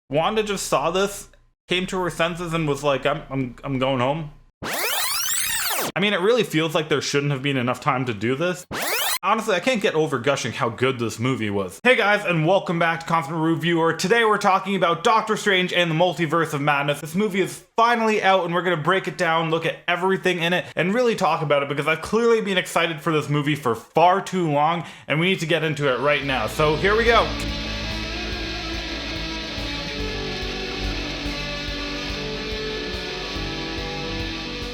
Wanda just saw this, came to her senses, and was like, I'm going home. I mean, it really feels like there shouldn't have been enough time to do this. Honestly, I can't get over gushing how good this movie was. Hey guys, and welcome back to Constant Reviewer. Today we're talking about Doctor Strange and the Multiverse of Madness. This movie is finally out and we're gonna break it down, look at everything in it, and really talk about it because I've clearly been excited for this movie for far too long, and we need to get into it right now. So here we go.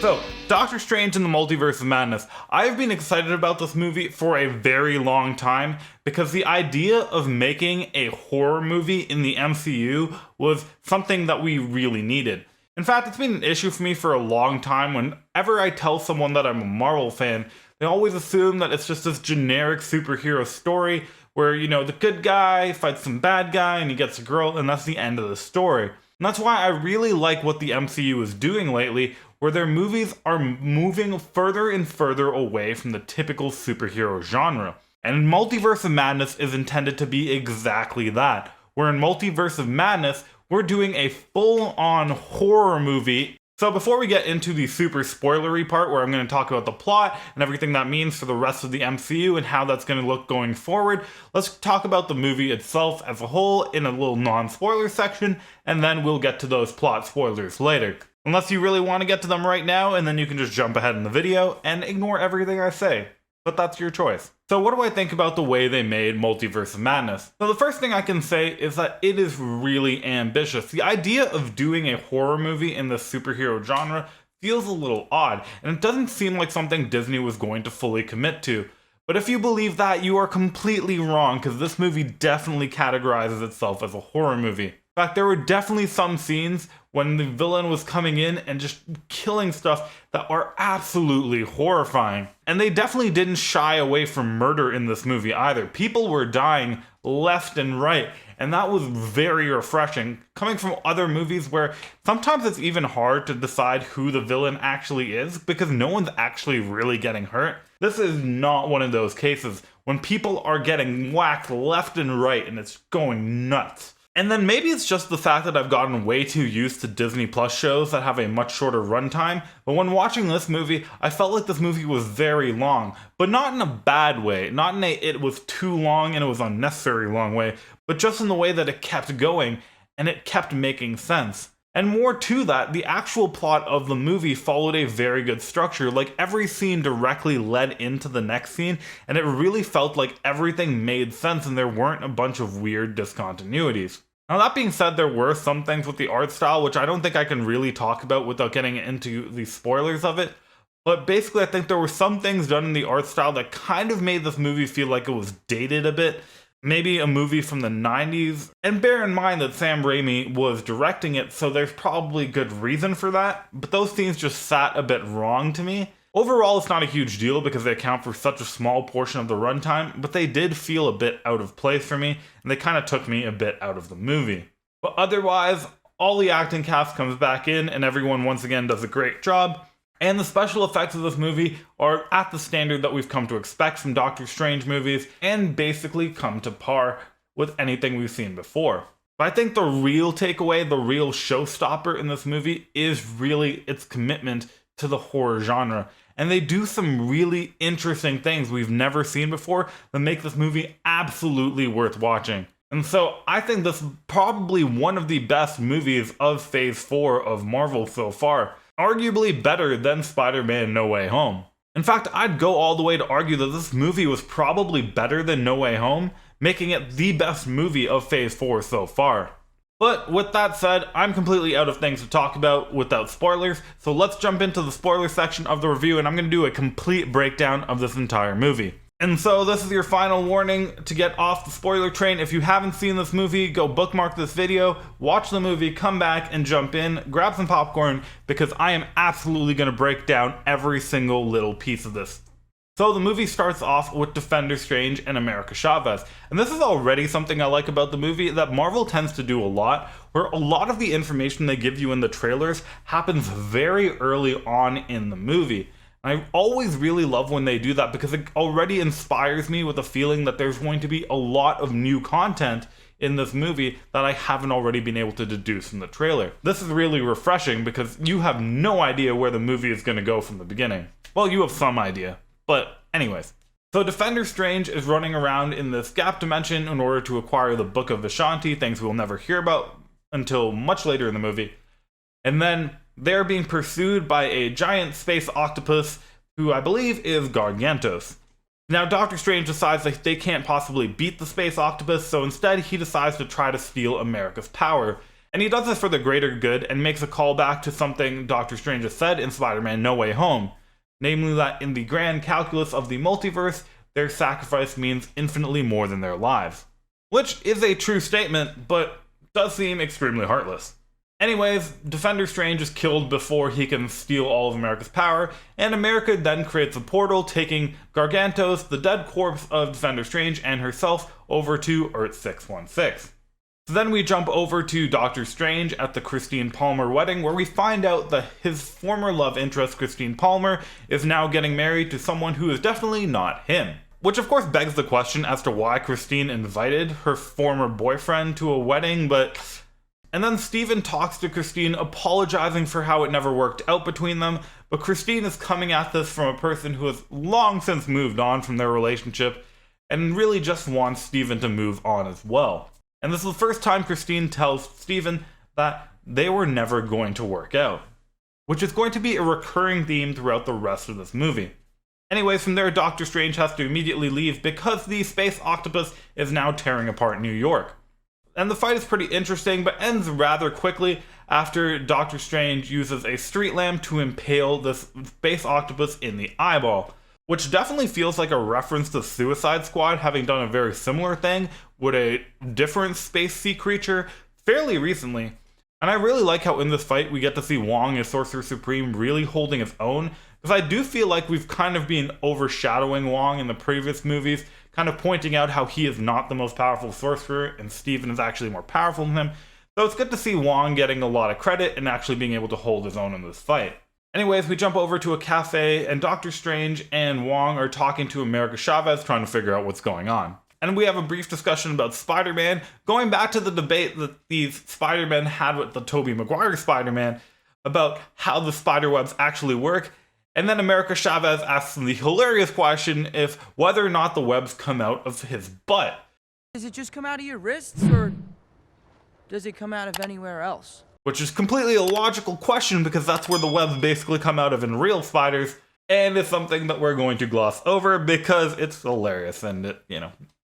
So, Doctor Strange and the Multiverse of Madness. I've been excited about this movie for a very long time because the idea of making a horror movie in the MCU was something that we really needed. In fact, it's been an issue for me for a long time. Whenever I tell someone that I'm a Marvel fan, they always assume that it's just this generic superhero story where, you know, the good guy fights some bad guy and he gets a girl and that's the end of the story. And that's why I really like what the MCU is doing lately, where their movies are moving further and further away from the typical superhero genre. And Multiverse of Madness is intended to be exactly that. Where in Multiverse of Madness, we're doing a full-on horror movie. So before we get into the super spoilery part where I'm going to talk about the plot and everything that means for the rest of the MCU and how that's going to look going forward, let's talk about the movie itself as a whole in a little non-spoiler section, and then we'll get to those plot spoilers later. Unless you really want to get to them right now, and then you can just jump ahead in the video and ignore everything I say. But that's your choice. So what do I think about the way they made Multiverse of Madness? So the first thing I can say is that it is really ambitious. The idea of doing a horror movie in the superhero genre feels a little odd, and it doesn't seem like something Disney was going to fully commit to. But if you believe that, you are completely wrong, because this movie definitely categorizes itself as a horror movie. In fact, there were definitely some scenes when the villain was coming in and just killing stuff that are absolutely horrifying. And they definitely didn't shy away from murder in this movie either. People were dying left and right, and that was very refreshing. Coming from other movies where sometimes it's even hard to decide who the villain actually is because no one's actually really getting hurt. This is not one of those cases when people are getting whacked left and right and it's going nuts. And then maybe it's just the fact that I've gotten way too used to Disney Plus shows that have a much shorter runtime, but when watching this movie, I felt like this movie was very long, but not in a bad way, not in a it was too long and it was unnecessary long way, but just in the way that it kept going and it kept making sense. And more to that, the actual plot of the movie followed a very good structure, like every scene directly led into the next scene, and it really felt like everything made sense and there weren't a bunch of weird discontinuities. Now that being said, there were some things with the art style which I don't think I can really talk about without getting into the spoilers of it, but basically I think there were some things done in the art style that kind of made this movie feel like it was dated a bit. Maybe a movie from the 90s, and bear in mind that Sam Raimi was directing it, so there's probably good reason for that, but those scenes just sat a bit wrong to me. Overall, it's not a huge deal because they account for such a small portion of the runtime, but they did feel a bit out of place for me, and they kind of took me a bit out of the movie. But otherwise, all the acting cast comes back in, and everyone once again does a great job. And the special effects of this movie are at the standard that we've come to expect from Doctor Strange movies and basically come to par with anything we've seen before. But I think the real takeaway, the real showstopper in this movie is really its commitment to the horror genre. And they do some really interesting things we've never seen before that make this movie absolutely worth watching. And so I think this is probably one of the best movies of Phase 4 of Marvel so far. Arguably better than Spider-Man No Way Home. In fact, I'd go all the way to argue that this movie was probably better than No Way Home, making it the best movie of Phase 4 so far. But with that said, I'm completely out of things to talk about without spoilers, so let's jump into the spoiler section of the review and I'm going to do a complete breakdown of this entire movie. And so this is your final warning to get off the spoiler train. If you haven't seen this movie, go bookmark this video, watch the movie, come back and jump in, grab some popcorn, because I am absolutely going to break down every single little piece of this. So the movie starts off with Defender Strange and America Chavez. And this is already something I like about the movie that Marvel tends to do a lot, where a lot of the information they give you in the trailers happens very early on in the movie. I always really love when they do that because it already inspires me with a feeling that there's going to be a lot of new content in this movie that I haven't already been able to deduce from the trailer. This is really refreshing because you have no idea where the movie is going to go from the beginning. Well, you have some idea, but anyways. So Defender Strange is running around in this gap dimension in order to acquire the Book of Vishanti, things we'll never hear about until much later in the movie. And then they're being pursued by a giant space octopus who I believe is Gargantos. Now Doctor Strange decides that they can't possibly beat the space octopus, so instead he decides to try to steal America's power. And he does this for the greater good and makes a callback to something Doctor Strange has said in Spider-Man No Way Home. Namely that in the grand calculus of the multiverse, their sacrifice means infinitely more than their lives. Which is a true statement, but does seem extremely heartless. Anyways, Defender Strange is killed before he can steal all of America's power, and America then creates a portal taking Gargantos, the dead corpse of Defender Strange, and herself over to Earth 616. So then we jump over to Doctor Strange at the Christine Palmer wedding, where we find out that his former love interest, Christine Palmer, is now getting married to someone who is definitely not him. Which of course begs the question as to why Christine invited her former boyfriend to a wedding, and then Steven talks to Christine apologizing for how it never worked out between them, but Christine is coming at this from a person who has long since moved on from their relationship and really just wants Steven to move on as well. And this is the first time Christine tells Steven that they were never going to work out, which is going to be a recurring theme throughout the rest of this movie. Anyways, from there, Doctor Strange has to immediately leave because the space octopus is now tearing apart New York. And the fight is pretty interesting, but ends rather quickly after Doctor Strange uses a street lamp to impale this space octopus in the eyeball, which definitely feels like a reference to Suicide Squad having done a very similar thing with a different space sea creature fairly recently. And I really like how in this fight we get to see Wong as Sorcerer Supreme really holding his own, because I do feel like we've kind of been overshadowing Wong in the previous movies, kind of pointing out how he is not the most powerful sorcerer and Steven is actually more powerful than him. So it's good to see Wong getting a lot of credit and actually being able to hold his own in this fight. Anyways, we jump over to a cafe and Doctor Strange and Wong are talking to America Chavez trying to figure out what's going on. And we have a brief discussion about Spider-Man, going back to the debate that these Spider-Men had with the Tobey Maguire Spider-Man about how the spiderwebs actually work. And then America Chavez asks him the hilarious question if whether or not the webs come out of his butt. Does it just come out of your wrists, or does it come out of anywhere else? Which is completely a logical question because that's where the webs basically come out of in real spiders, and it's something that we're going to gloss over because it's hilarious and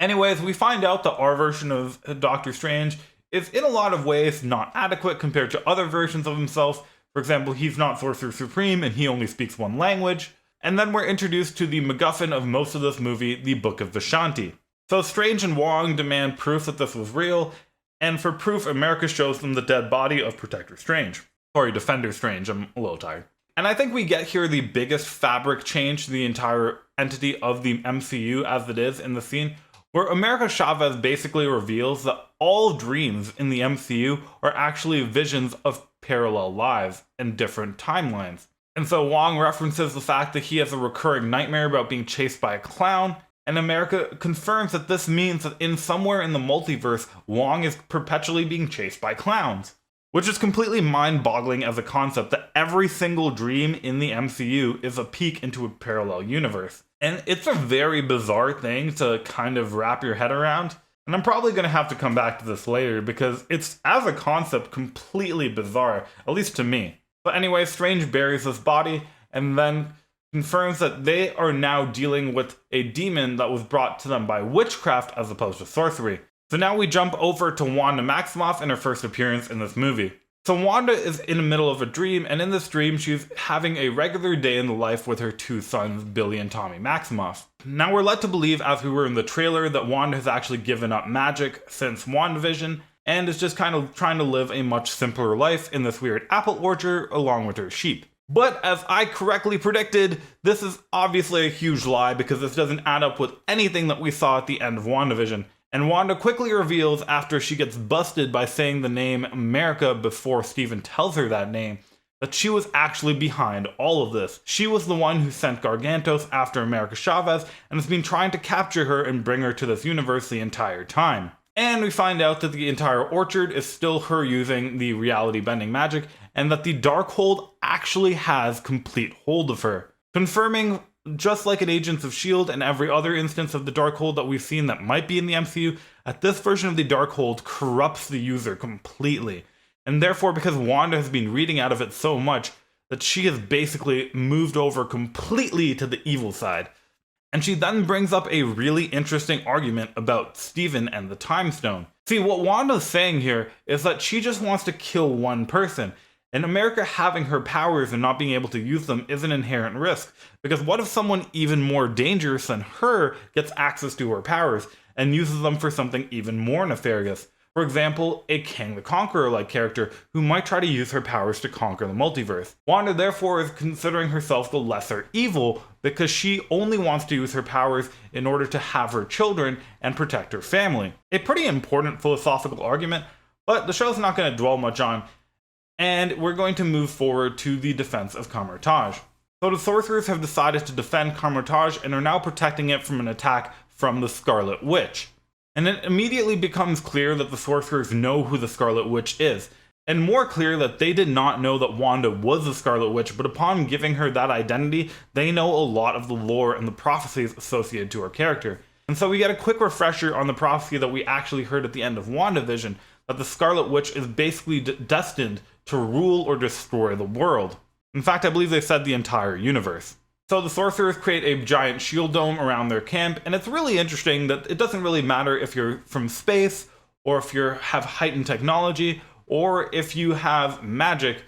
Anyways, we find out that our version of Doctor Strange is in a lot of ways not adequate compared to other versions of himself. For example, he's not Sorcerer Supreme and he only speaks one language. And then we're introduced to the MacGuffin of most of this movie, the Book of Vishanti. So Strange and Wong demand proof that this was real, and for proof, America shows them the dead body of Protector Strange. Sorry, Defender Strange, I'm a little tired. And I think we get here the biggest fabric change to the entire entity of the MCU as it is in the scene, where America Chavez basically reveals that all dreams in the MCU are actually visions of parallel lives and different timelines. And so Wong references the fact that he has a recurring nightmare about being chased by a clown, and America confirms that this means that in somewhere in the multiverse, Wong is perpetually being chased by clowns. Which is completely mind-boggling as a concept that every single dream in the MCU is a peek into a parallel universe. And it's a very bizarre thing to kind of wrap your head around. And I'm probably going to have to come back to this later because it's, as a concept, completely bizarre, at least to me. But anyway, Strange buries his body and then confirms that they are now dealing with a demon that was brought to them by witchcraft as opposed to sorcery. So now we jump over to Wanda Maximoff in her first appearance in this movie. So Wanda is in the middle of a dream, and in this dream she's having a regular day in the life with her two sons, Billy and Tommy Maximoff. Now we're led to believe, as we were in the trailer, that Wanda has actually given up magic since WandaVision, and is just kind of trying to live a much simpler life in this weird apple orchard along with her sheep. But as I correctly predicted, this is obviously a huge lie because this doesn't add up with anything that we saw at the end of WandaVision. And Wanda quickly reveals after she gets busted by saying the name America before Steven tells her that name, that she was actually behind all of this. She was the one who sent Gargantos after America Chavez and has been trying to capture her and bring her to this universe the entire time. And we find out that the entire orchard is still her using the reality bending magic, and that the Darkhold actually has complete hold of her. Confirming, just like in Agents of S.H.I.E.L.D. and every other instance of the Darkhold that we've seen that might be in the MCU, that this version of the Darkhold corrupts the user completely. And therefore, because Wanda has been reading out of it so much, that she has basically moved over completely to the evil side. And she then brings up a really interesting argument about Stephen and the Time Stone. See, what Wanda's saying here is that she just wants to kill one person, and America having her powers and not being able to use them is an inherent risk, because what if someone even more dangerous than her gets access to her powers and uses them for something even more nefarious? For example, a Kang the Conqueror-like character who might try to use her powers to conquer the multiverse. Wanda therefore is considering herself the lesser evil because she only wants to use her powers in order to have her children and protect her family. A pretty important philosophical argument, but the show's not going to dwell much on, and we're going to move forward to the defense of Kamar-Taj. So the sorcerers have decided to defend Kamar-Taj and are now protecting it from an attack from the Scarlet Witch. And it immediately becomes clear that the sorcerers know who the Scarlet Witch is, and more clear that they did not know that Wanda was the Scarlet Witch, but upon giving her that identity, they know a lot of the lore and the prophecies associated to her character. And so we get a quick refresher on the prophecy that we actually heard at the end of WandaVision, that the Scarlet Witch is basically destined to rule or destroy the world. In fact, I believe they said the entire universe. So the sorcerers create a giant shield dome around their camp, and it's really interesting that it doesn't really matter if you're from space, or if you have heightened technology, or if you have magic.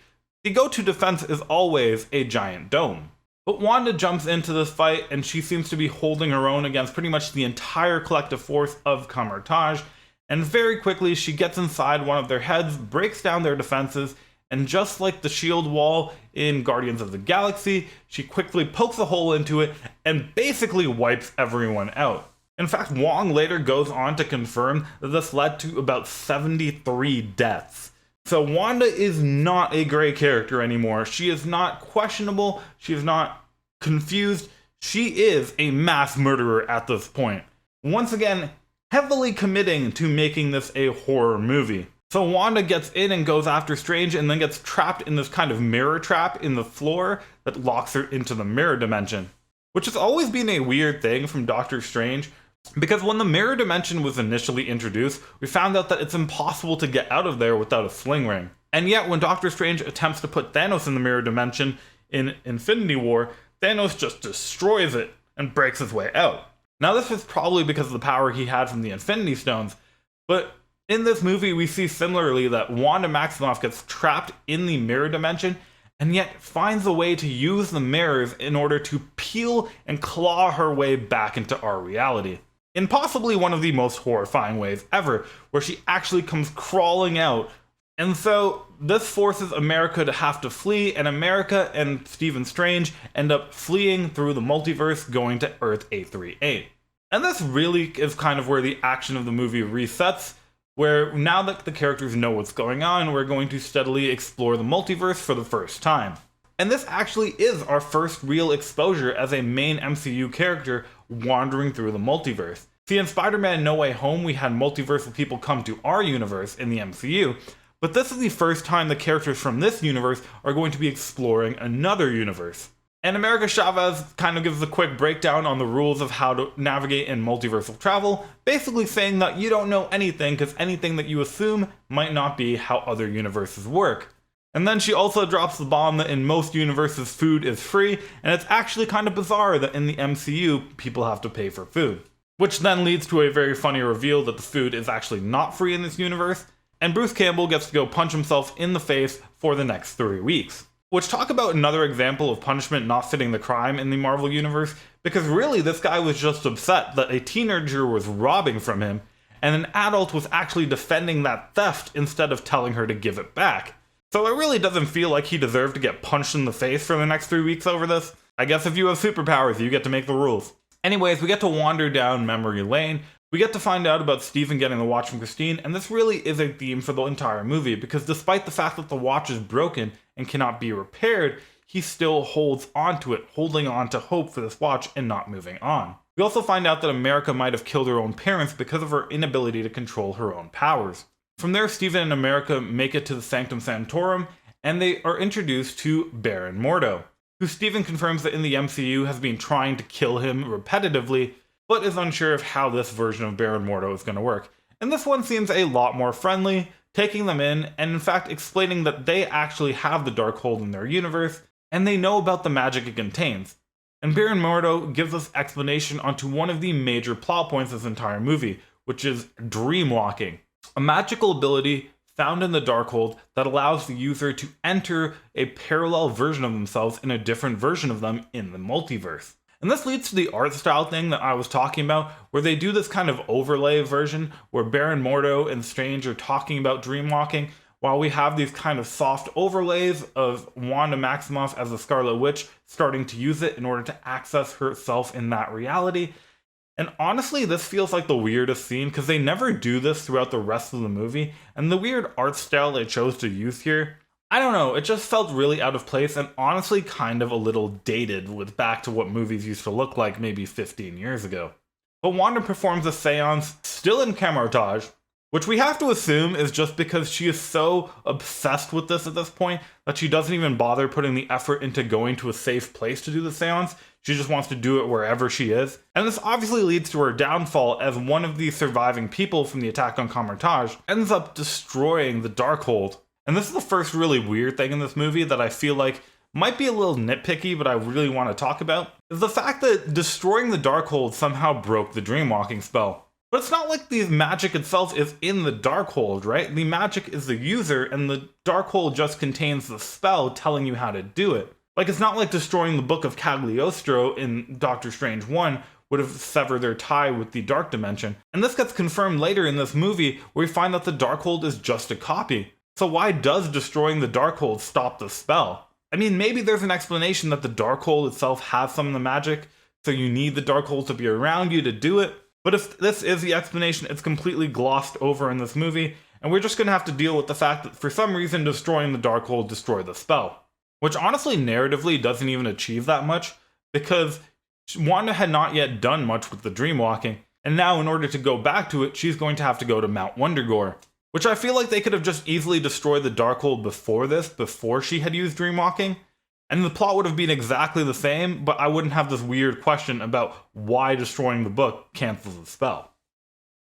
The go-to defense is always a giant dome. But Wanda jumps into this fight, and she seems to be holding her own against pretty much the entire collective force of Kamar-Taj, and very quickly she gets inside one of their heads, breaks down their defenses, and just like the shield wall in Guardians of the Galaxy, she quickly pokes a hole into it and basically wipes everyone out. In fact, Wong later goes on to confirm that this led to about 73 deaths. So Wanda is not a gray character anymore. She is not questionable. She is not confused. She is a mass murderer at this point. Once again, heavily committing to making this a horror movie. So Wanda gets in and goes after Strange and then gets trapped in this kind of mirror trap in the floor that locks her into the mirror dimension. Which has always been a weird thing from Doctor Strange, because when the mirror dimension was initially introduced, we found out that it's impossible to get out of there without a sling ring. And yet when Doctor Strange attempts to put Thanos in the mirror dimension in Infinity War, Thanos just destroys it and breaks his way out. Now this is probably because of the power he had from the Infinity Stones, but in this movie, we see similarly that Wanda Maximoff gets trapped in the mirror dimension and yet finds a way to use the mirrors in order to peel and claw her way back into our reality. In possibly one of the most horrifying ways ever, where she actually comes crawling out. And so this forces America to have to flee, and America and Stephen Strange end up fleeing through the multiverse, going to Earth 838. And this really is kind of where the action of the movie resets, where now that the characters know what's going on, we're going to steadily explore the multiverse for the first time. And this actually is our first real exposure as a main MCU character wandering through the multiverse. See, in Spider-Man No Way Home, we had multiversal people come to our universe in the MCU, but this is the first time the characters from this universe are going to be exploring another universe. And America Chavez kind of gives a quick breakdown on the rules of how to navigate in multiversal travel, basically saying that you don't know anything because anything that you assume might not be how other universes work. And then she also drops the bomb that in most universes food is free, and it's actually kind of bizarre that in the MCU people have to pay for food. Which then leads to a very funny reveal that the food is actually not free in this universe, and Bruce Campbell gets to go punch himself in the face for the next 3 weeks. Which, talk about another example of punishment not fitting the crime in the Marvel Universe, because really this guy was just upset that a teenager was robbing from him, and an adult was actually defending that theft instead of telling her to give it back. So it really doesn't feel like he deserved to get punched in the face for the next 3 weeks over this. I guess if you have superpowers, you get to make the rules. Anyways, we get to wander down memory lane. We get to find out about Stephen getting the watch from Christine, and this really is a theme for the entire movie, because despite the fact that the watch is broken and cannot be repaired, he still holds onto it, holding on to hope for this watch and not moving on. We also find out that America might have killed her own parents because of her inability to control her own powers. From there, Stephen and America make it to the Sanctum Sanctorum, and they are introduced to Baron Mordo, who Stephen confirms that in the MCU has been trying to kill him repetitively, but is unsure of how this version of Baron Mordo is going to work. And this one seems a lot more friendly, taking them in, and in fact explaining that they actually have the Darkhold in their universe, and they know about the magic it contains. And Baron Mordo gives us explanation onto one of the major plot points of this entire movie, which is dreamwalking, a magical ability found in the Darkhold that allows the user to enter a parallel version of themselves in a different version of them in the multiverse. And this leads to the art style thing that I was talking about, where they do this kind of overlay version where Baron Mordo and Strange are talking about dreamwalking, while we have these kind of soft overlays of Wanda Maximoff as the Scarlet Witch starting to use it in order to access herself in that reality. And honestly, this feels like the weirdest scene because they never do this throughout the rest of the movie, and the weird art style they chose to use here, I don't know, it just felt really out of place and honestly kind of a little dated with back to what movies used to look like maybe 15 years ago. But Wanda performs a seance still in camouflage, which we have to assume is just because she is so obsessed with this at this point that she doesn't even bother putting the effort into going to a safe place to do the seance. She just wants to do it wherever she is. And this obviously leads to her downfall, as one of the surviving people from the attack on Camartage ends up destroying the Darkhold. And this is the first really weird thing in this movie that I feel like might be a little nitpicky, but I really want to talk about, is the fact that destroying the Darkhold somehow broke the dreamwalking spell. But it's not like the magic itself is in the Darkhold, right? The magic is the user, and the Darkhold just contains the spell telling you how to do it. Like, it's not like destroying the Book of Cagliostro in Doctor Strange 1 would have severed their tie with the Dark Dimension. And this gets confirmed later in this movie, where we find that the Darkhold is just a copy. So why does destroying the Darkhold stop the spell? I mean, maybe there's an explanation that the Darkhold itself has some of the magic, so you need the Darkhold to be around you to do it. But if this is the explanation, it's completely glossed over in this movie, and we're just going to have to deal with the fact that for some reason destroying the Darkhold destroyed the spell. Which honestly narratively doesn't even achieve that much, because Wanda had not yet done much with the dreamwalking, and now in order to go back to it, she's going to have to go to Mount Wundagore. Which I feel like they could have just easily destroyed the Darkhold before this, before she had used dreamwalking, and the plot would have been exactly the same, but I wouldn't have this weird question about why destroying the book cancels the spell.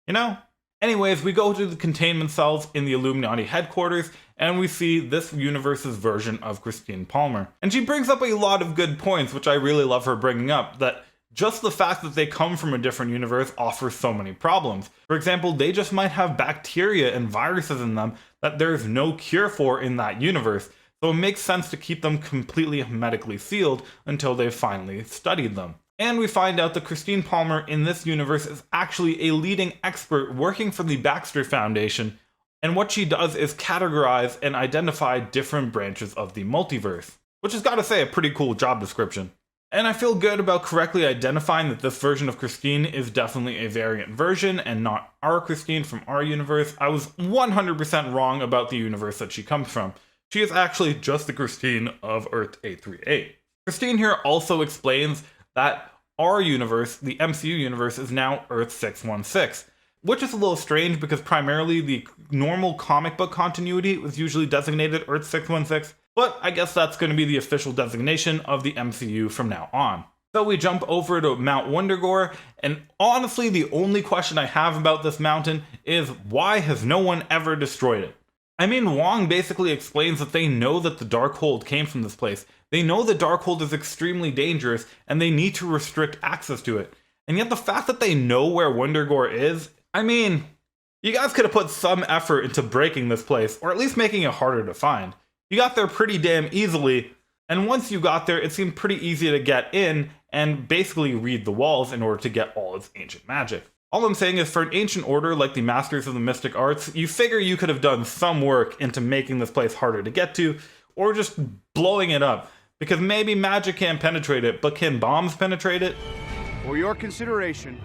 You know? Anyways, we go to the containment cells in the Illuminati headquarters, and we see this universe's version of Christine Palmer. And she brings up a lot of good points, which I really love her bringing up, that just the fact that they come from a different universe offers so many problems. For example, they just might have bacteria and viruses in them that there's no cure for in that universe, so it makes sense to keep them completely hermetically sealed until they've finally studied them. And we find out that Christine Palmer in this universe is actually a leading expert working for the Baxter Foundation, and what she does is categorize and identify different branches of the multiverse, which has got to say a pretty cool job description. And I feel good about correctly identifying that this version of Christine is definitely a variant version and not our Christine from our universe. I was 100% wrong about the universe that she comes from. She is actually just the Christine of Earth 838. Christine here also explains that our universe, the MCU universe, is now Earth 616, which is a little strange because primarily the normal comic book continuity was usually designated Earth 616, but I guess that's going to be the official designation of the MCU from now on. So we jump over to Mount Wundagore, and honestly the only question I have about this mountain is why has no one ever destroyed it? I mean, Wong basically explains that they know that the Darkhold came from this place. They know the Darkhold is extremely dangerous, and they need to restrict access to it. And yet the fact that they know where Wundagore is, I mean, you guys could have put some effort into breaking this place, or at least making it harder to find. You got there pretty damn easily, and once you got there, it seemed pretty easy to get in and basically read the walls in order to get all its ancient magic. All I'm saying is for an ancient order like the Masters of the Mystic Arts, you figure you could have done some work into making this place harder to get to, or just blowing it up. Because maybe magic can't penetrate it, but can bombs penetrate it? For your consideration,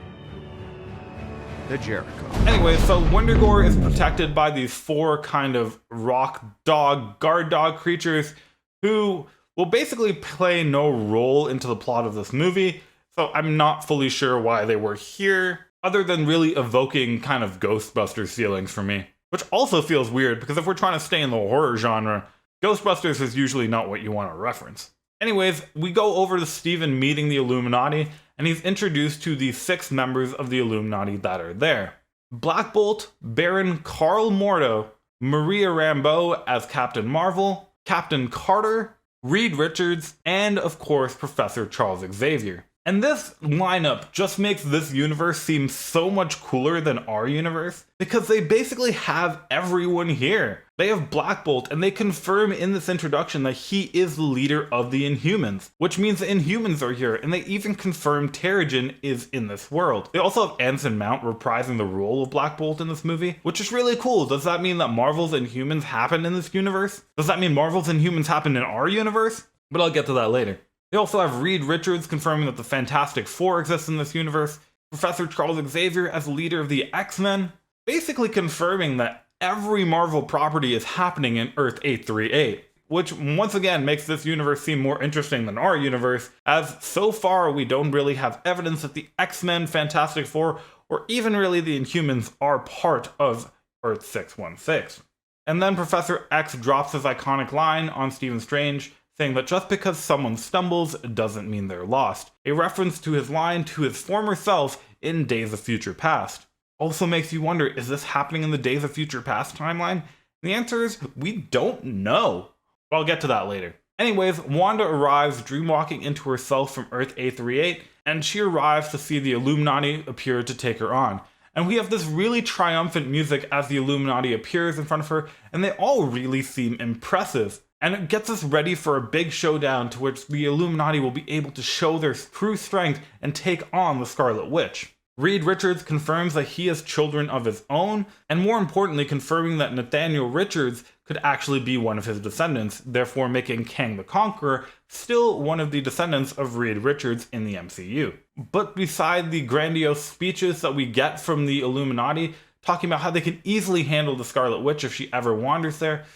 the Jericho. Anyway, so Wundagore is protected by these four kind of rock dog, guard dog creatures who will basically play no role into the plot of this movie, so I'm not fully sure why they were here, other than really evoking kind of Ghostbusters feelings for me. Which also feels weird, because if we're trying to stay in the horror genre, Ghostbusters is usually not what you want to reference. Anyways, we go over to Steven meeting the Illuminati, and he's introduced to the 6 members of the Illuminati that are there. Black Bolt, Baron Karl Mordo, Maria Rambeau as Captain Marvel, Captain Carter, Reed Richards, and of course Professor Charles Xavier. And this lineup just makes this universe seem so much cooler than our universe, because they basically have everyone here. They have Black Bolt, and they confirm in this introduction that he is the leader of the Inhumans, which means the Inhumans are here, and they even confirm Terrigen is in this world. They also have Anson Mount reprising the role of Black Bolt in this movie, which is really cool. Does that mean that Marvel's Inhumans happen in this universe? Does that mean Marvel's Inhumans happen in our universe? But I'll get to that later. They also have Reed Richards confirming that the Fantastic Four exists in this universe, Professor Charles Xavier as the leader of the X-Men, basically confirming that every Marvel property is happening in Earth 838, which once again makes this universe seem more interesting than our universe, as so far we don't really have evidence that the X-Men, Fantastic Four, or even really the Inhumans are part of Earth 616. And then Professor X drops his iconic line on Stephen Strange, saying that just because someone stumbles doesn't mean they're lost, a reference to his line to his former self in Days of Future Past. Also makes you wonder, is this happening in the Days of Future Past timeline? And the answer is, we don't know. But I'll get to that later. Anyways, Wanda arrives dreamwalking into herself from Earth 838, and she arrives to see the Illuminati appear to take her on. And we have this really triumphant music as the Illuminati appears in front of her, and they all really seem impressive. And it gets us ready for a big showdown to which the Illuminati will be able to show their true strength and take on the Scarlet Witch. Reed Richards confirms that he has children of his own, and more importantly confirming that Nathaniel Richards could actually be one of his descendants, therefore making Kang the Conqueror still one of the descendants of Reed Richards in the MCU. But beside the grandiose speeches that we get from the Illuminati, talking about how they can easily handle the Scarlet Witch if she ever wanders there,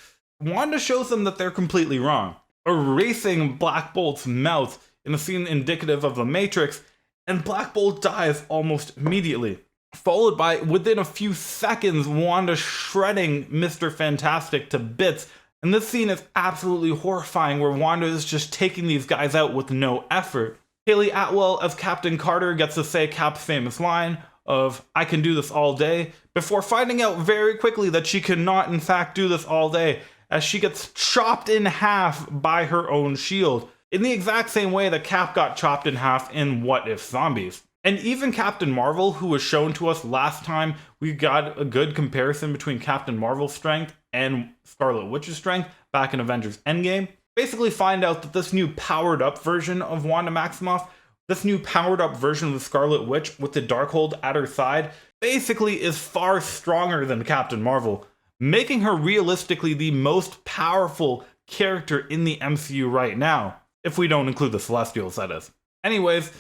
Wanda shows them that they're completely wrong, erasing Black Bolt's mouth in a scene indicative of the Matrix, and Black Bolt dies almost immediately, followed by, within a few seconds, Wanda shredding Mr. Fantastic to bits. And this scene is absolutely horrifying, where Wanda is just taking these guys out with no effort. Haley Atwell as Captain Carter gets to say Cap's famous line of, "I can do this all day," before finding out very quickly that she cannot in fact do this all day, as she gets chopped in half by her own shield, in the exact same way that Cap got chopped in half in What If Zombies. And even Captain Marvel, who was shown to us last time we got a good comparison between Captain Marvel's strength and Scarlet Witch's strength back in Avengers Endgame, basically find out that this new powered up version of Wanda Maximoff, this new powered up version of the Scarlet Witch with the Darkhold at her side, basically is far stronger than Captain Marvel, making her realistically the most powerful character in the MCU right now, if we don't include the Celestials, that is. Anyways,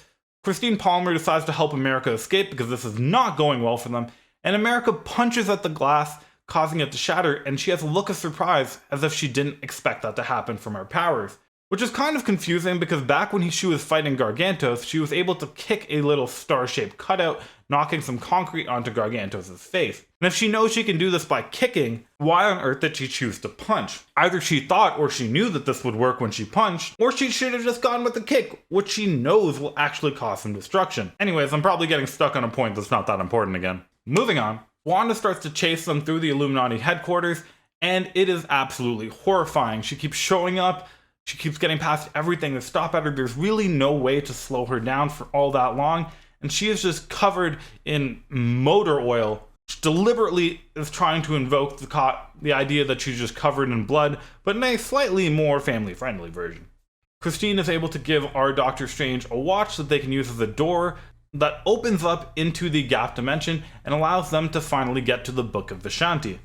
Christine Palmer decides to help America escape because this is not going well for them, and America punches at the glass, causing it to shatter, and she has a look of surprise as if she didn't expect that to happen from her powers. Which is kind of confusing because back when she was fighting Gargantos, she was able to kick a little star-shaped cutout, knocking some concrete onto Gargantos' face. And if she knows she can do this by kicking, why on earth did she choose to punch? Either she thought or she knew that this would work when she punched, or she should have just gone with the kick, which she knows will actually cause some destruction. Anyways, I'm probably getting stuck on a point that's not that important again. Moving on, Wanda starts to chase them through the Illuminati headquarters, and it is absolutely horrifying. She keeps showing up, she keeps getting past everything to stop at her. There's really no way to slow her down for all that long, and she is just covered in motor oil. She deliberately is trying to invoke the idea that she's just covered in blood, but in a slightly more family-friendly version. Christine is able to give our Doctor Strange a watch that they can use as a door that opens up into the Gap Dimension and allows them to finally get to the Book of Vishanti.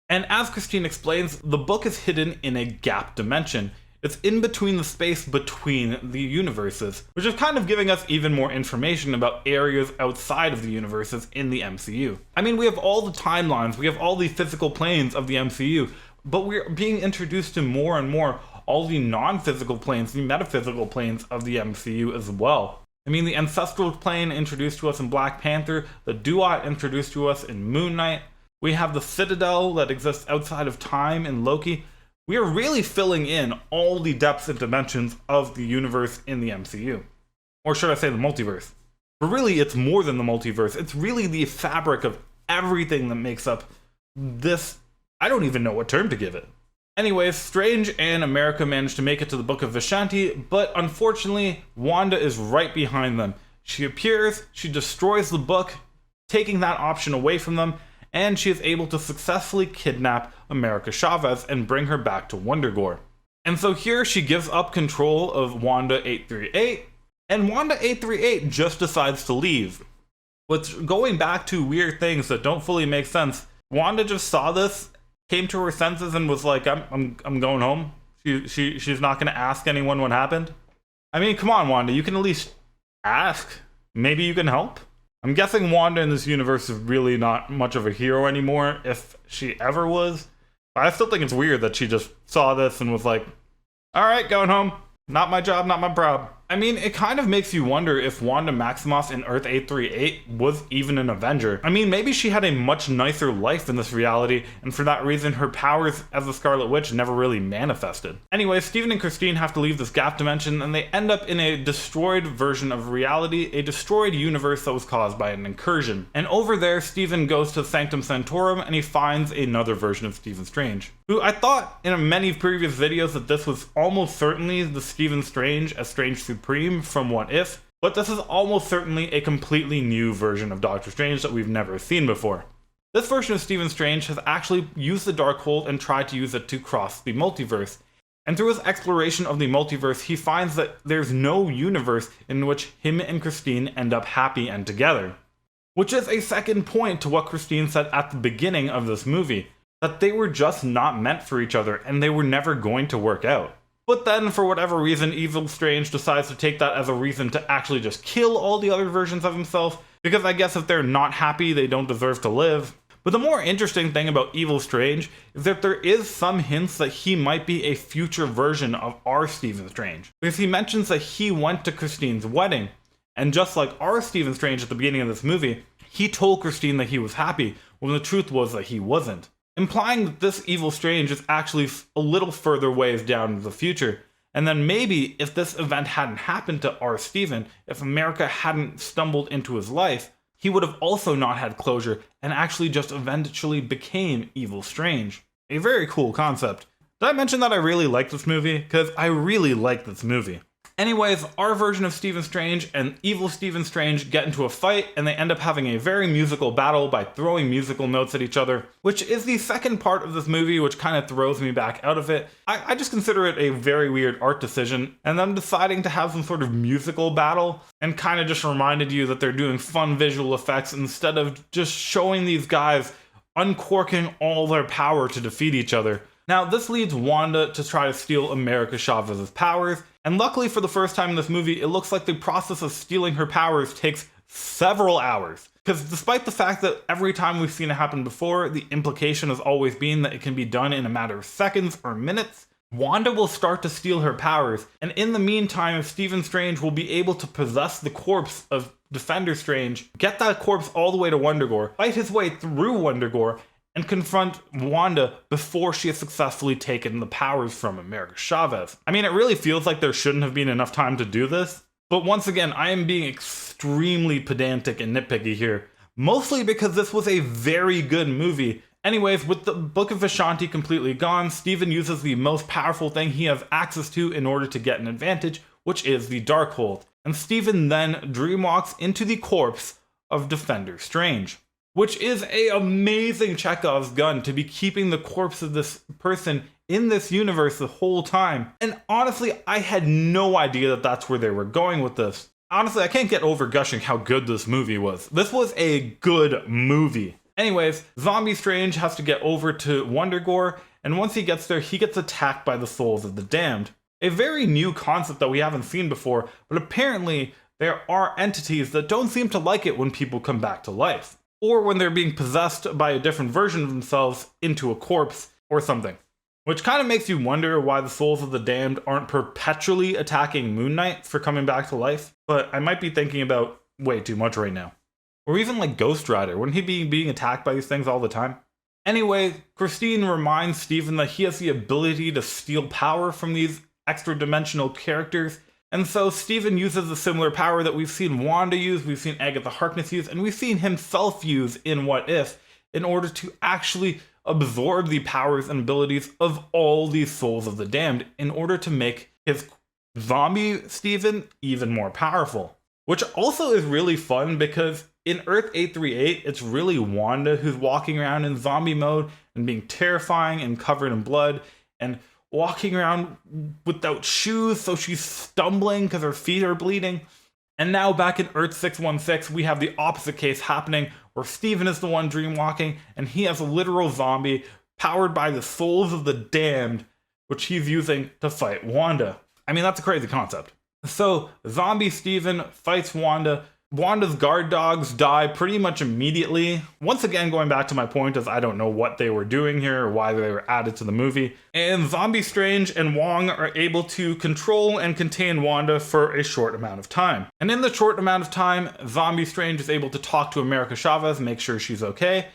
And as Christine explains, the book is hidden in a Gap Dimension. It's in between the space between the universes, which is kind of giving us even more information about areas outside of the universes in the MCU. I mean, we have all the timelines, we have all the physical planes of the MCU, but we're being introduced to more and more all the non-physical planes, the metaphysical planes of the MCU as well. I mean, the ancestral plane introduced to us in Black Panther, the Duat introduced to us in Moon Knight. We have the Citadel that exists outside of time in Loki. We are really filling in all the depths and dimensions of the universe in the MCU. Or should I say the multiverse? But really, it's more than the multiverse. It's really the fabric of everything that makes up this. I don't even know what term to give it. Anyways, Strange and America manage to make it to the Book of Vishanti, but unfortunately, Wanda is right behind them. She appears, she destroys the book, taking that option away from them, and she is able to successfully kidnap America Chavez and bring her back to Wundagore. And so here she gives up control of Wanda 838, and Wanda 838 just decides to leave. Which, going back to weird things that don't fully make sense, Wanda just saw this, came to her senses, and was like, I'm going home. She's not going to ask anyone what happened. I mean, come on, Wanda, you can at least ask. Maybe you can help. I'm guessing Wanda in this universe is really not much of a hero anymore, if she ever was. But I still think it's weird that she just saw this and was like, alright, going home. Not my job, not my prob. I mean, it kind of makes you wonder if Wanda Maximoff in Earth 838 was even an Avenger. I mean, maybe she had a much nicer life in this reality, and for that reason, her powers as the Scarlet Witch never really manifested. Anyway, Stephen and Christine have to leave this gap dimension, and they end up in a destroyed version of reality, a destroyed universe that was caused by an incursion. And over there, Stephen goes to Sanctum Sanctorum, and he finds another version of Stephen Strange, who I thought in many previous videos that this was almost certainly the Stephen Strange as Strange Supreme from What If, but this is almost certainly a completely new version of Doctor Strange that we've never seen before. This version of Stephen Strange has actually used the Darkhold and tried to use it to cross the multiverse. And through his exploration of the multiverse, he finds that there's no universe in which him and Christine end up happy and together. Which is a second point to what Christine said at the beginning of this movie, that they were just not meant for each other and they were never going to work out. But then, for whatever reason, Evil Strange decides to take that as a reason to actually just kill all the other versions of himself, because I guess if they're not happy, they don't deserve to live. But the more interesting thing about Evil Strange is that there is some hints that he might be a future version of our Stephen Strange. Because he mentions that he went to Christine's wedding, and just like our Stephen Strange at the beginning of this movie, he told Christine that he was happy, when the truth was that he wasn't. Implying that this Evil Strange is actually a little further ways down into the future. And then maybe if this event hadn't happened to our Stephen, if America hadn't stumbled into his life, he would have also not had closure and actually just eventually became Evil Strange. A very cool concept. Did I mention that I really like this movie? Because I really like this movie. Anyways, our version of Stephen Strange and evil Stephen Strange get into a fight, and they end up having a very musical battle by throwing musical notes at each other, which is the second part of this movie, which kind of throws me back out of it. I just consider it a very weird art decision, and them deciding to have some sort of musical battle, and kind of just reminded you that they're doing fun visual effects instead of just showing these guys uncorking all their power to defeat each other. Now, this leads Wanda to try to steal America Chavez's powers, and luckily for the first time in this movie, it looks like the process of stealing her powers takes several hours. Because despite the fact that every time we've seen it happen before, the implication has always been that it can be done in a matter of seconds or minutes, Wanda will start to steal her powers, and in the meantime, Stephen Strange will be able to possess the corpse of Defender Strange, get that corpse all the way to Wundagore, fight his way through Wundagore, and confront Wanda before she has successfully taken the powers from America Chavez. I mean, it really feels like there shouldn't have been enough time to do this, but once again, I am being extremely pedantic and nitpicky here, mostly because this was a very good movie. Anyways, with the Book of Vishanti completely gone, Stephen uses the most powerful thing he has access to in order to get an advantage, which is the Darkhold. And Stephen then dreamwalks into the corpse of Defender Strange, which is an amazing Chekhov's gun to be keeping the corpse of this person in this universe the whole time. And honestly, I had no idea that that's where they were going with this. Honestly, I can't get over gushing how good this movie was. This was a good movie. Anyways, Zombie Strange has to get over to Wundagore, and once he gets there, he gets attacked by the souls of the damned. A very new concept that we haven't seen before, but apparently there are entities that don't seem to like it when people come back to life, or when they're being possessed by a different version of themselves into a corpse or something. Which kind of makes you wonder why the souls of the damned aren't perpetually attacking Moon Knight for coming back to life, but I might be thinking about way too much right now. Or even like Ghost Rider, wouldn't he be being attacked by these things all the time? Anyway, Christine reminds Stephen that he has the ability to steal power from these extra-dimensional characters, and so Stephen uses a similar power that we've seen Wanda use, we've seen Agatha Harkness use, and we've seen himself use in What If, in order to actually absorb the powers and abilities of all these souls of the damned in order to make his zombie Stephen even more powerful. Which also is really fun because in Earth 838, it's really Wanda who's walking around in zombie mode and being terrifying and covered in blood and walking around without shoes, so she's stumbling because her feet are bleeding. And now back in Earth 616, we have the opposite case happening where Stephen is the one dreamwalking and he has a literal zombie powered by the souls of the damned, which he's using to fight Wanda. I mean, that's a crazy concept. So, zombie Stephen fights Wanda. Wanda's guard dogs die pretty much immediately. Once again, going back to my point is I don't know what they were doing here or why they were added to the movie. And Zombie Strange and Wong are able to control and contain Wanda for a short amount of time. And in the short amount of time, Zombie Strange is able to talk to America Chavez, make sure she's okay.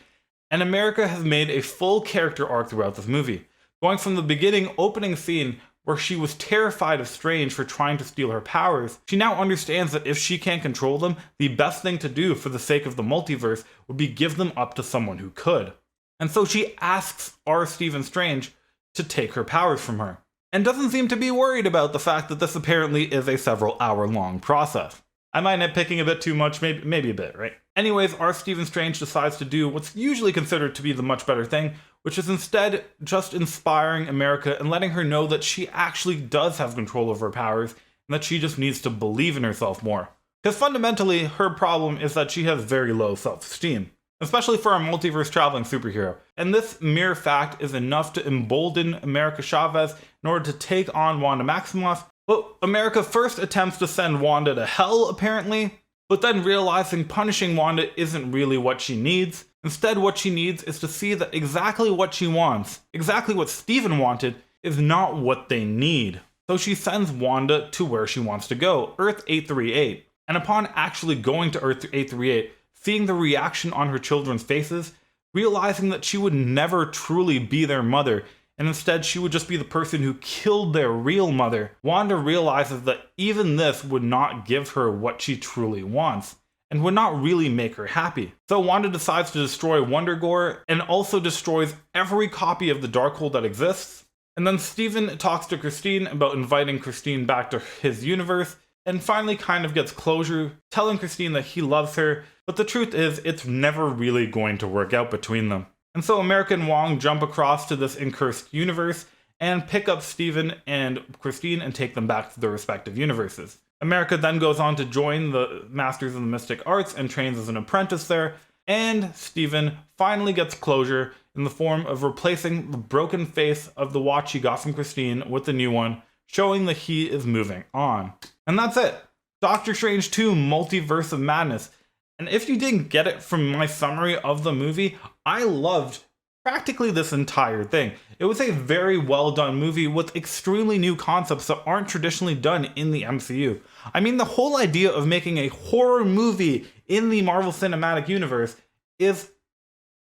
And America has made a full character arc throughout this movie. Going from the beginning opening scene where she was terrified of Strange for trying to steal her powers, she now understands that if she can't control them, the best thing to do for the sake of the multiverse would be give them up to someone who could. And so she asks our Stephen Strange to take her powers from her, and doesn't seem to be worried about the fact that this apparently is a several hour long process. I might nitpicking a bit too much, maybe a bit, right? Anyways, our Stephen Strange decides to do what's usually considered to be the much better thing, which is instead just inspiring America and letting her know that she actually does have control over her powers and that she just needs to believe in herself more. Because fundamentally, her problem is that she has very low self-esteem, especially for a multiverse traveling superhero. And this mere fact is enough to embolden America Chavez in order to take on Wanda Maximoff. But America first attempts to send Wanda to hell, apparently, but then realizing punishing Wanda isn't really what she needs. Instead, what she needs is to see that exactly what she wants, exactly what Stephen wanted, is not what they need. So she sends Wanda to where she wants to go, Earth 838. And upon actually going to Earth 838, seeing the reaction on her children's faces, realizing that she would never truly be their mother, and instead she would just be the person who killed their real mother, Wanda realizes that even this would not give her what she truly wants, and would not really make her happy. So Wanda decides to destroy Wondergore, and also destroys every copy of the Darkhold that exists. And then Stephen talks to Christine about inviting Christine back to his universe, and finally kind of gets closure, telling Christine that he loves her, but the truth is, it's never really going to work out between them. And so America and Wong jump across to this incursed universe and pick up Stephen and Christine and take them back to their respective universes. America then goes on to join the Masters of the Mystic Arts and trains as an apprentice there, and Stephen finally gets closure in the form of replacing the broken face of the watch he got from Christine with the new one, showing that he is moving on. And that's it. Doctor Strange 2 Multiverse of Madness. And if you didn't get it from my summary of the movie, I loved practically this entire thing. It was a very well done movie with extremely new concepts that aren't traditionally done in the MCU. I mean, the whole idea of making a horror movie in the Marvel Cinematic Universe is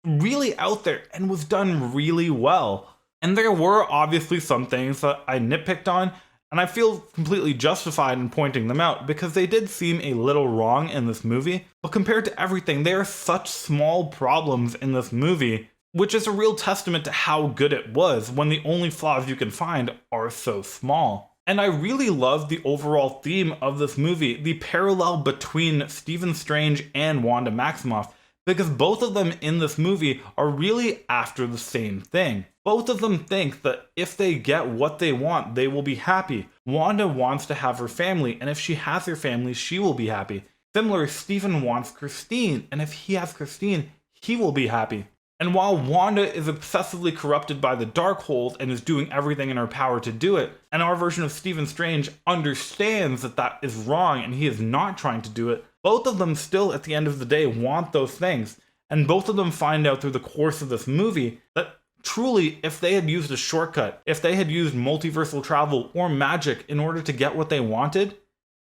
really out there and was done really well. And there were obviously some things that I nitpicked on, and I feel completely justified in pointing them out because they did seem a little wrong in this movie. But compared to everything, they are such small problems in this movie, which is a real testament to how good it was when the only flaws you can find are so small. And I really love the overall theme of this movie, the parallel between Stephen Strange and Wanda Maximoff, because both of them in this movie are really after the same thing. Both of them think that if they get what they want, they will be happy. Wanda wants to have her family, and if she has her family, she will be happy. Similar, Stephen wants Christine, and if he has Christine, he will be happy. And while Wanda is obsessively corrupted by the Darkhold and is doing everything in her power to do it, and our version of Stephen Strange understands that that is wrong and he is not trying to do it, both of them still at the end of the day want those things. And both of them find out through the course of this movie that Truly, if they had used a shortcut, if they had used multiversal travel or magic in order to get what they wanted,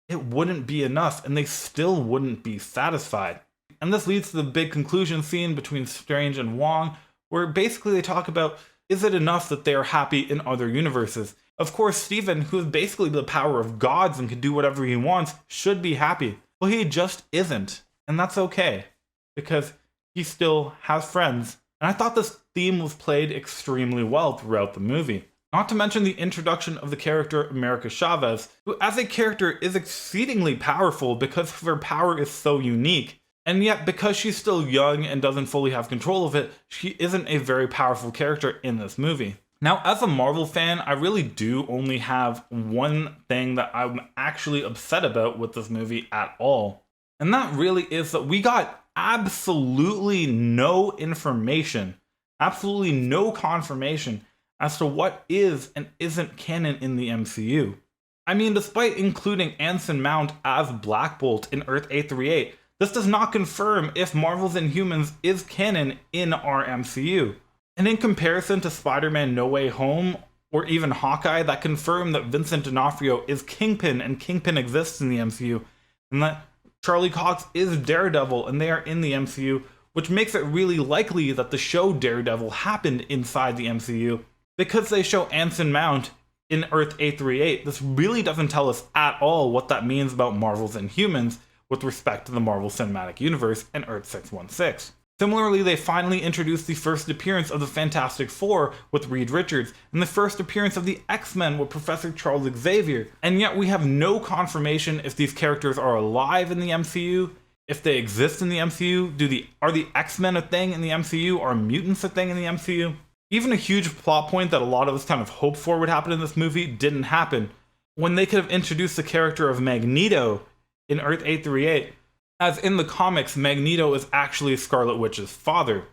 it wouldn't be enough and they still wouldn't be satisfied. And this leads to the big conclusion scene between Strange and Wong, where basically they talk about, is it enough that they are happy in other universes? Of course, Stephen, who is basically the power of gods and can do whatever he wants, should be happy. Well, he just isn't. And that's okay, because he still has friends. And I thought this theme was played extremely well throughout the movie. Not to mention the introduction of the character America Chavez, who as a character is exceedingly powerful because her power is so unique. And yet, because she's still young and doesn't fully have control of it, she isn't a very powerful character in this movie. Now, as a Marvel fan, I really do only have one thing that I'm actually upset about with this movie at all. And that really is that we got absolutely no information, absolutely no confirmation as to what is and isn't canon in the MCU. I mean, despite including Anson Mount as Black Bolt in Earth 838, this does not confirm if Marvel's Inhumans is canon in our MCU. And in comparison to Spider-Man No Way Home, or even Hawkeye, that confirm that Vincent D'Onofrio is Kingpin and Kingpin exists in the MCU, and that Charlie Cox is Daredevil and they are in the MCU, which makes it really likely that the show Daredevil happened inside the MCU. Because they show Anson Mount in Earth 838, this really doesn't tell us at all what that means about Marvel's Inhumans with respect to the Marvel Cinematic Universe and Earth 616. Similarly, they finally introduced the first appearance of the Fantastic Four with Reed Richards, and the first appearance of the X-Men with Professor Charles Xavier, and yet we have no confirmation if these characters are alive in the MCU, if they exist in the MCU, are the X-Men a thing in the MCU, are mutants a thing in the MCU? Even a huge plot point that a lot of us kind of hoped for would happen in this movie didn't happen, when they could have introduced the character of Magneto in Earth 838, as in the comics, Magneto is actually Scarlet Witch's father.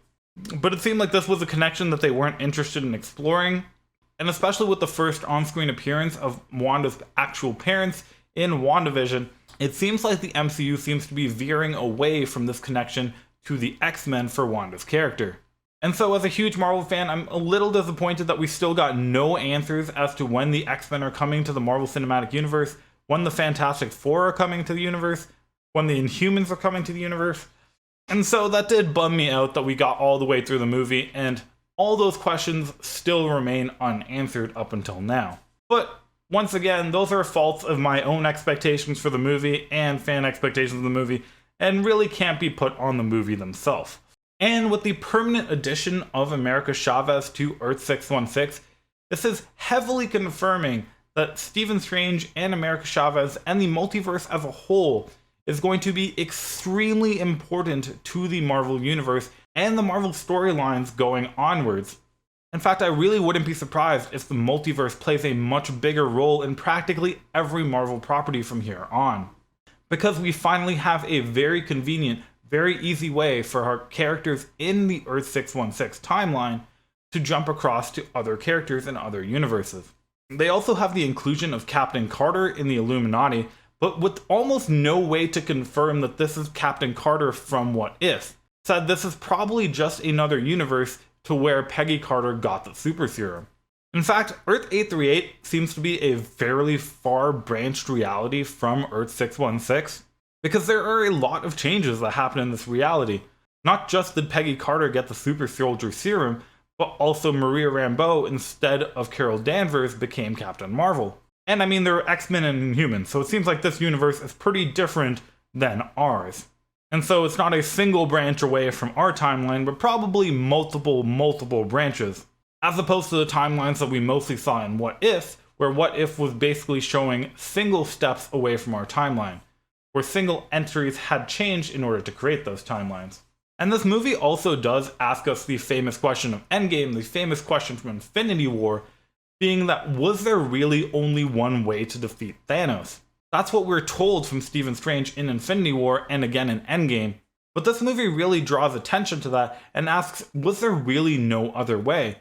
But it seemed like this was a connection that they weren't interested in exploring, and especially with the first on-screen appearance of Wanda's actual parents in WandaVision, it seems like the MCU seems to be veering away from this connection to the X-Men for Wanda's character. And so as a huge Marvel fan, I'm a little disappointed that we still got no answers as to when the X-Men are coming to the Marvel Cinematic Universe, when the Fantastic Four are coming to the universe, when the Inhumans are coming to the universe. And so that did bum me out that we got all the way through the movie, and all those questions still remain unanswered up until now. But once again, those are faults of my own expectations for the movie and fan expectations of the movie, and really can't be put on the movie themselves. And with the permanent addition of America Chavez to Earth 616, this is heavily confirming that Stephen Strange and America Chavez and the multiverse as a whole is going to be extremely important to the Marvel Universe and the Marvel storylines going onwards. In fact, I really wouldn't be surprised if the multiverse plays a much bigger role in practically every Marvel property from here on. Because we finally have a very convenient, very easy way for our characters in the Earth 616 timeline to jump across to other characters in other universes. They also have the inclusion of Captain Carter in the Illuminati, but with almost no way to confirm that this is Captain Carter from What If. Said this is probably just another universe to where Peggy Carter got the super serum. In fact, Earth 838 seems to be a fairly far branched reality from Earth 616, because there are a lot of changes that happen in this reality. Not just did Peggy Carter get the super soldier serum, but also Maria Rambeau, instead of Carol Danvers, became Captain Marvel. And I mean, there are X-Men and Inhumans, so it seems like this universe is pretty different than ours. And so it's not a single branch away from our timeline, but probably multiple branches. As opposed to the timelines that we mostly saw in What If, where What If was basically showing single steps away from our timeline, where single entries had changed in order to create those timelines. And this movie also does ask us the famous question of Endgame, the famous question from Infinity War, being that was there really only one way to defeat Thanos? That's what we're told from Stephen Strange in Infinity War and again in Endgame. But this movie really draws attention to that and asks, was there really no other way?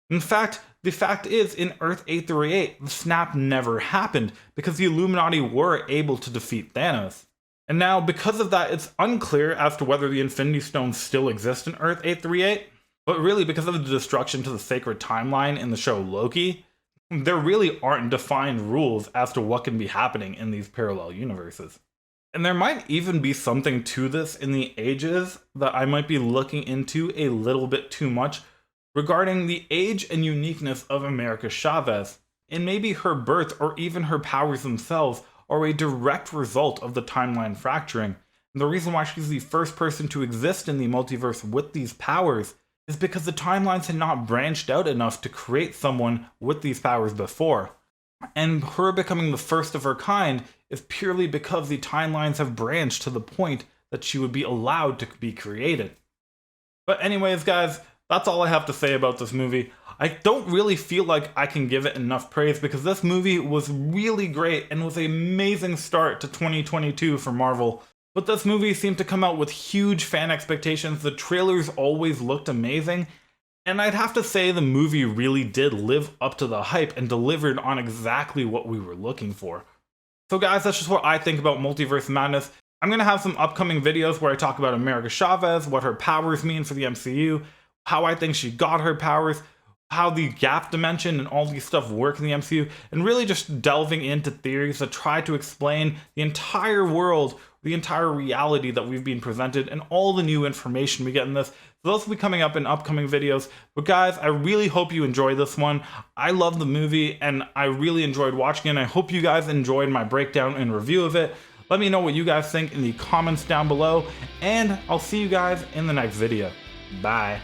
In fact, the fact is, in Earth 838, the snap never happened because the Illuminati were able to defeat Thanos. And now, because of that, it's unclear as to whether the Infinity Stones still exist in Earth 838. But really, because of the destruction to the sacred timeline in the show Loki, there really aren't defined rules as to what can be happening in these parallel universes. And there might even be something to this in the ages that I might be looking into a little bit too much regarding the age and uniqueness of America Chavez, and maybe her birth or even her powers themselves are a direct result of the timeline fracturing. And the reason why she's the first person to exist in the multiverse with these powers is because the timelines had not branched out enough to create someone with these powers before. And her becoming the first of her kind is purely because the timelines have branched to the point that she would be allowed to be created. But anyways, guys, that's all I have to say about this movie. I don't really feel like I can give it enough praise because this movie was really great and was an amazing start to 2022 for Marvel. But this movie seemed to come out with huge fan expectations. The trailers always looked amazing. And I'd have to say the movie really did live up to the hype and delivered on exactly what we were looking for. So guys, that's just what I think about Multiverse Madness. I'm going to have some upcoming videos where I talk about America Chavez, what her powers mean for the MCU, how I think she got her powers, how the gap dimension and all these stuff work in the MCU, and really just delving into theories that try to explain the entire world, the entire reality that we've been presented, and all the new information we get in this. So those will be coming up in upcoming videos. But guys, I really hope you enjoy this one. I love the movie, and I really enjoyed watching it, and I hope you guys enjoyed my breakdown and review of it. Let me know what you guys think in the comments down below, and I'll see you guys in the next video. Bye.